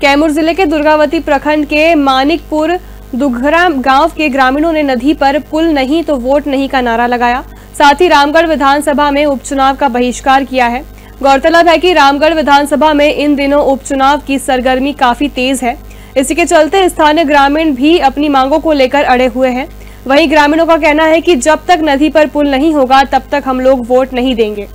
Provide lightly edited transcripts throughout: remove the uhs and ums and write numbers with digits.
कैमूर जिले के दुर्गावती प्रखंड के मानिकपुर दुघरा गांव के ग्रामीणों ने नदी पर पुल नहीं तो वोट नहीं का नारा लगाया। साथ ही रामगढ़ विधानसभा में उपचुनाव का बहिष्कार किया है। गौरतलब है कि रामगढ़ विधानसभा में इन दिनों उपचुनाव की सरगर्मी काफी तेज है। इसी के चलते स्थानीय ग्रामीण भी अपनी मांगों को लेकर अड़े हुए हैं। वहीं ग्रामीणों का कहना है कि जब तक नदी पर पुल नहीं होगा तब तक हम लोग वोट नहीं देंगे।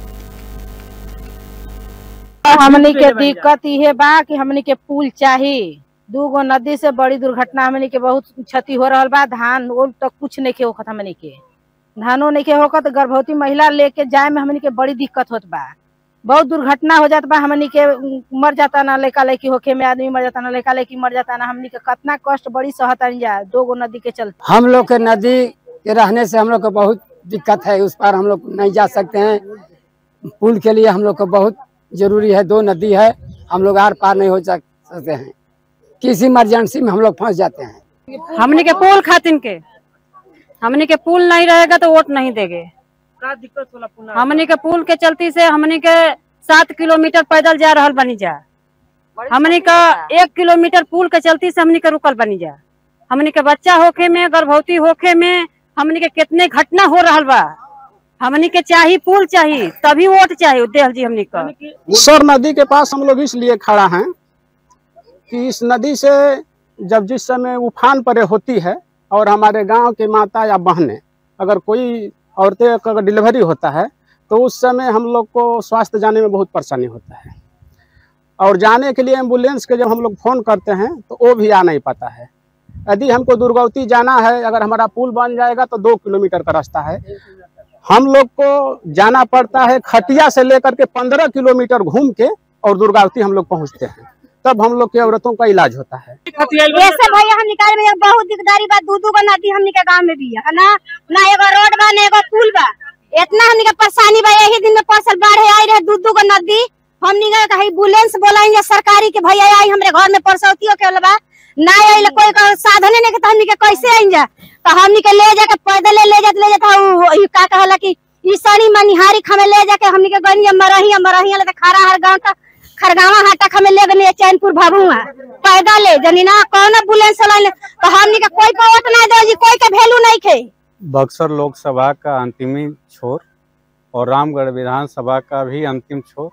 हमनी के दिक्कत ये बा कि हमनी के पुल चाहिए। दूगो नदी से बड़ी दुर्घटना हमनी के बहुत क्षति हो रहा बा। धान वो तक कुछ नहीं के होखत, हमनी के धानो नहीं के होखत। गर्भवती महिला लेके जाए में हमनी के बड़ी दिक्कत होत बा। बहुत दुर्घटना हो जाता बा। हमनी के मर जाता ना, लड़का लड़की होके में आदमी मर जाता ना, लड़का लड़की मर जाता ना। हमनी के कितना कष्ट बड़ी सहता जा दो नदी के चलते। हम लोग के नदी के रहने से हम लोग को बहुत दिक्कत है। उस पार हम लोग नहीं जा सकते हैं। पुल के लिए हम लोग को बहुत जरूरी है। दो नदी है, हम लोग आर पार नहीं हो सकते हैं। किसी इमरजेंसी में हम लोग फंस जाते हैं। हमनी के पुल खातिन के, हमनी के पुल नहीं रहेगा तो वोट नहीं देंगे। का दिक्कत होला? हमनी के पुल के चलती से हमनी के 7 किलोमीटर पैदल जा रहल बनी जा। हमनी का 1 किलोमीटर पुल के चलती से हमनी के रुकल बनी जा। हमनी के बच्चा होके में, गर्भवती होके में हमनी के कितने घटना हो रहल बा। हमनी के चाहिए पुल चाहिए, तभी वोट चाहिए देव जी। हमनी का सर नदी के पास हम लोग इसलिए खड़ा हैं कि इस नदी से जब जिस समय उफान परे होती है और हमारे गांव के माता या बहनें, अगर कोई औरतें का डिलीवरी होता है तो उस समय हम लोग को स्वास्थ्य जाने में बहुत परेशानी होता है। और जाने के लिए एम्बुलेंस के जब हम लोग फ़ोन करते हैं तो वो भी आ नहीं पाता है। यदि हमको दुर्गावती जाना है, अगर हमारा पुल बन जाएगा तो 2 किलोमीटर का रास्ता है। हम लोग को जाना पड़ता है खटिया से लेकर के 15 किलोमीटर घूम के और दुर्गावती हम लोग पहुँचते हैं, तब हम लोग के औरतों का इलाज होता है। ऐसे भैया हम निकाल में बहुत दिकदारी बा। दू गो नदी हमनी के गांव में भी है ना एगो रोड बा ना एगो पुल बा। इतना हमनी के परेशानी बा। यही दिन में फसल बाढ़ आई रहे, दू गो नदी हमनी के एम्बुलेंस बोलाएंगे सरकारी के भैया आई हमरे घर में परसौतियों के बा ना आई कोई साधन नहीं के, हमनी के कैसे आई जा? तो हमनी के ले जाके पैदल ले जाते का कहला कि ईसनी मनिहारी खमे ले जाके हमनी के गनी मरही ले खरा हर गांव तक खरगावा हाटा खमे ले गनी चैनपुर भाभुआ पैदल ले जनी ना कौन एम्बुलेंस वाला। तो हमनी के कोई को वोट नहीं दे जी, कोई के वैल्यू नहीं खे। बक्सर लोकसभा का अंतिम छोर और रामगढ़ विधानसभा का भी अंतिम छोर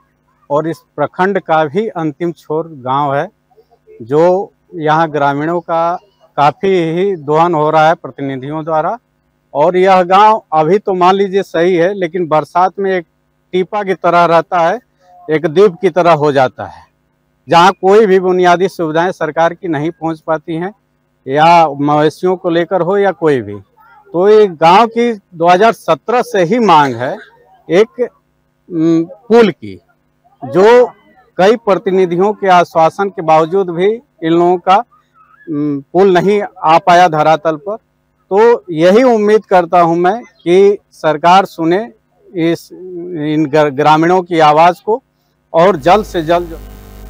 और इस प्रखंड का भी अंतिम छोर गांव है, जो यहाँ ग्रामीणों का काफी ही दोहन हो रहा है प्रतिनिधियों द्वारा। और यह गांव अभी तो मान लीजिए सही है, लेकिन बरसात में एक टीपा की तरह रहता है, एक द्वीप की तरह हो जाता है, जहां कोई भी बुनियादी सुविधाएं सरकार की नहीं पहुंच पाती हैं, या मवेशियों को लेकर हो या कोई भी। तो ये गांव की 2017 से ही मांग है एक पुल की, जो कई प्रतिनिधियों के आश्वासन के बावजूद भी इन लोगों का पुल नहीं आ पाया धरातल पर। तो यही उम्मीद करता हूं मैं कि सरकार सुने इन ग्रामीणों की आवाज़ को और जल्द से जल्द